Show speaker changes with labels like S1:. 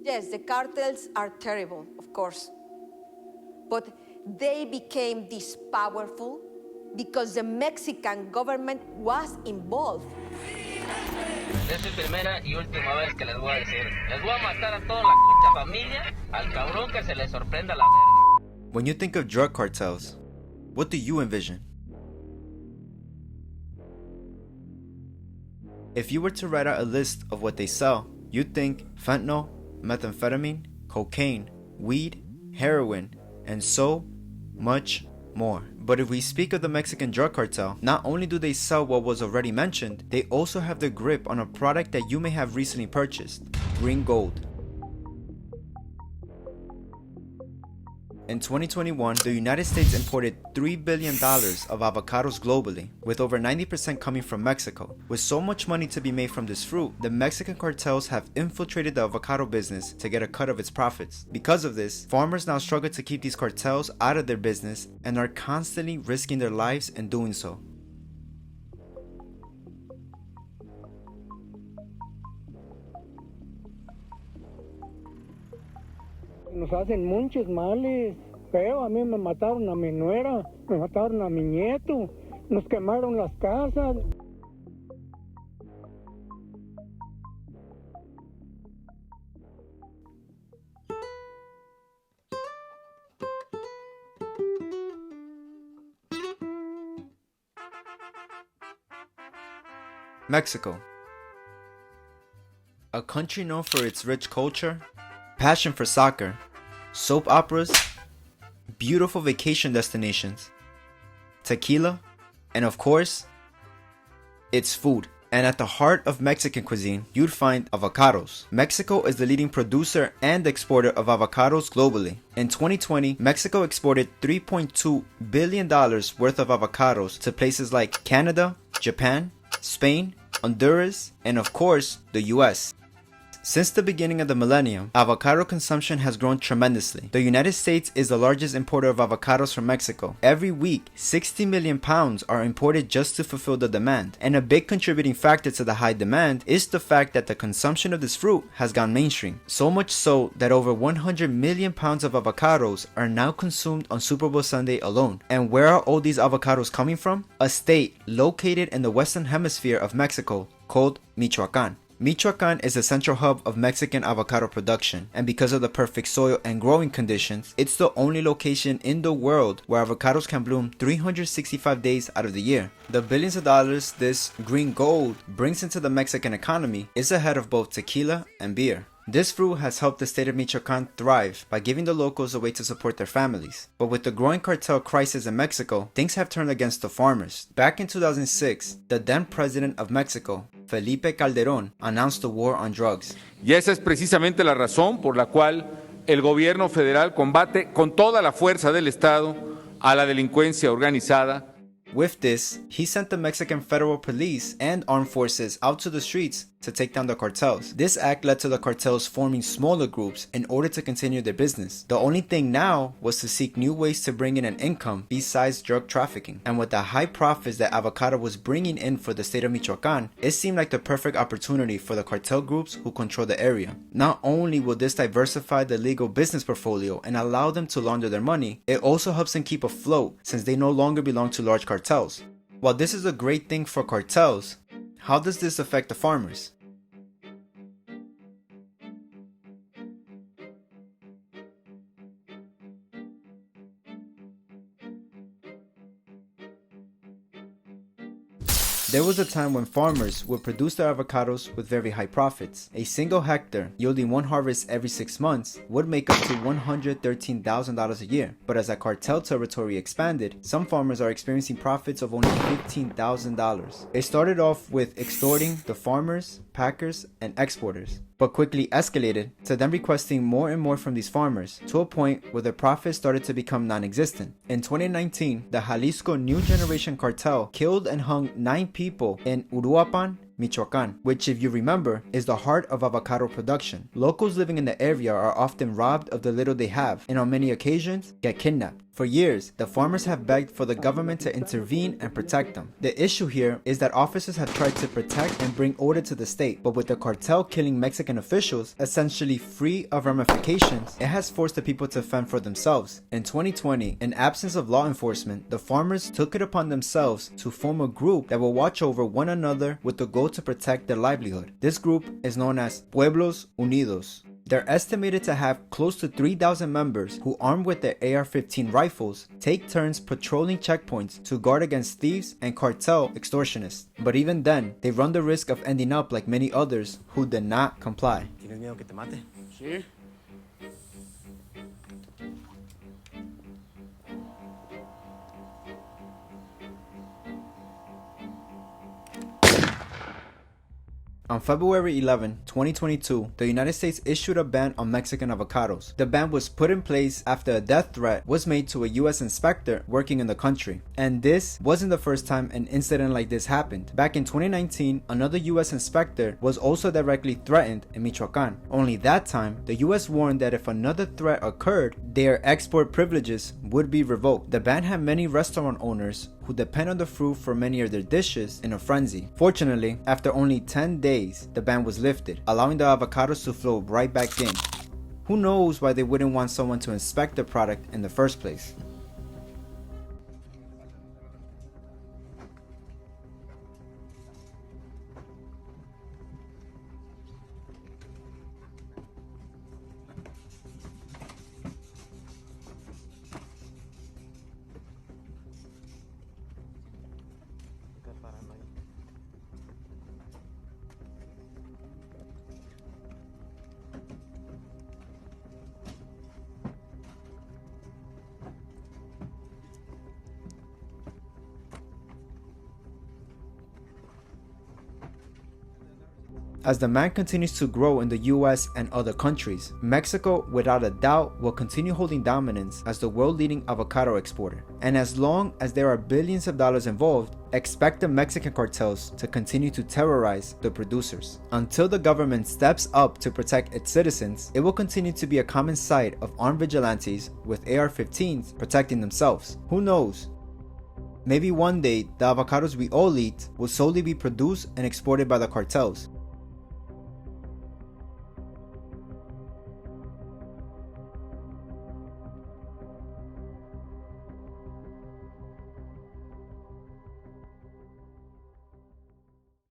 S1: Yes, the cartels are terrible, of course. But they became this powerful because the Mexican government was involved.
S2: Es mi primera y última vez que les voy a decir. Les voy a matar a toda la puta familia, al cabrón que se le sorprenda la verga.
S3: When you think of drug cartels, what do you envision? If you were to write out a list of what they sell, you'd think fentanyl, methamphetamine, cocaine, weed, heroin, and so much more. But if we speak of the Mexican drug cartel, not only do they sell what was already mentioned, they also have their grip on a product that you may have recently purchased: green gold. In 2021, the United States imported $3 billion of avocados globally, with over 90% coming from Mexico. With so much money to be made from this fruit, the Mexican cartels have infiltrated the avocado business to get a cut of its profits. Because of this, farmers now struggle to keep these cartels out of their business and are constantly risking their lives in doing so.
S4: Nos hacen muchos males, pero a mí me mataron a mi nuera, me mataron a mi nieto, nos quemaron las casas.
S3: Mexico, a country known for its rich culture, passion for soccer, soap operas, beautiful vacation destinations, tequila, and of course, its food. And at the heart of Mexican cuisine, you'd find avocados. Mexico is the leading producer and exporter of avocados globally. In 2020, Mexico exported $3.2 billion worth of avocados to places like Canada, Japan, Spain, Honduras, and of course, the US. Since the beginning of the millennium, avocado consumption has grown tremendously. The United States is the largest importer of avocados from Mexico. Every week, 60 million pounds are imported just to fulfill the demand. And a big contributing factor to the high demand is the fact that the consumption of this fruit has gone mainstream. So much so that over 100 million pounds of avocados are now consumed on Super Bowl Sunday alone. And where are all these avocados coming from? A state located in the western hemisphere of Mexico called Michoacán. Michoacán is the central hub of Mexican avocado production, and because of the perfect soil and growing conditions, it's the only location in the world where avocados can bloom 365 days out of the year. The billions of dollars this green gold brings into the Mexican economy is ahead of both tequila and beer. This fruit has helped the state of Michoacán thrive by giving the locals a way to support their families. But with the growing cartel crisis in Mexico, things have turned against the farmers. Back in 2006, the then president of Mexico, Felipe Calderón, announced the war on drugs.
S5: Y esa es precisamente la razón por la cual el gobierno federal combate con toda la fuerza del Estado a la delincuencia organizada.
S3: With this, he sent the Mexican federal police and armed forces out to the streets to take down the cartels. This act led to the cartels forming smaller groups in order to continue their business. The only thing now was to seek new ways to bring in an income besides drug trafficking. And with the high profits that avocado was bringing in for the state of Michoacán, it seemed like the perfect opportunity for the cartel groups who control the area. Not only will this diversify the legal business portfolio and allow them to launder their money, it also helps them keep afloat since they no longer belong to large cartels. While this is a great thing for cartels, how does this affect the farmers? There was a time when farmers would produce their avocados with very high profits. A single hectare, yielding one harvest every 6 months, would make up to $113,000 a year. But as the cartel territory expanded, some farmers are experiencing profits of only $15,000. It started off with extorting the farmers, packers, and exporters, but quickly escalated to them requesting more and more from these farmers, to a point where their profits started to become non-existent. In 2019, the Jalisco New Generation Cartel killed and hung 9 people in Uruapan, Michoacán, which, if you remember, is the heart of avocado production. Locals living in the area are often robbed of the little they have, and on many occasions, get kidnapped. For years, the farmers have begged for the government to intervene and protect them. The issue here is that officers have tried to protect and bring order to the state, but with the cartel killing Mexican officials, essentially free of ramifications, it has forced the people to fend for themselves. In 2020, in absence of law enforcement, the farmers took it upon themselves to form a group that will watch over one another with the goal to protect their livelihood. This group is known as Pueblos Unidos. They're estimated to have close to 3,000 members who, armed with their AR-15 rifles, take turns patrolling checkpoints to guard against thieves and cartel extortionists. But even then, they run the risk of ending up like many others who did not comply.
S6: ¿Tienes miedo que te mate?
S2: Sí.
S3: On February 11, 2022, the United States issued a ban on Mexican avocados. The ban was put in place after a death threat was made to a US inspector working in the country. And this wasn't the first time an incident like this happened. Back in 2019, another US inspector was also directly threatened in Michoacan. Only that time, the US warned that if another threat occurred, their export privileges would be revoked. The ban had many restaurant owners who depend on the fruit for many of their dishes in a frenzy. Fortunately, after only 10 days, the ban was lifted, allowing the avocados to flow right back in. Who knows why they wouldn't want someone to inspect the product in the first place? As demand continues to grow in the US and other countries, Mexico, without a doubt, will continue holding dominance as the world-leading avocado exporter. And as long as there are billions of dollars involved, expect the Mexican cartels to continue to terrorize the producers. Until the government steps up to protect its citizens, it will continue to be a common sight of armed vigilantes with AR-15s protecting themselves. Who knows? Maybe one day the avocados we all eat will solely be produced and exported by the cartels.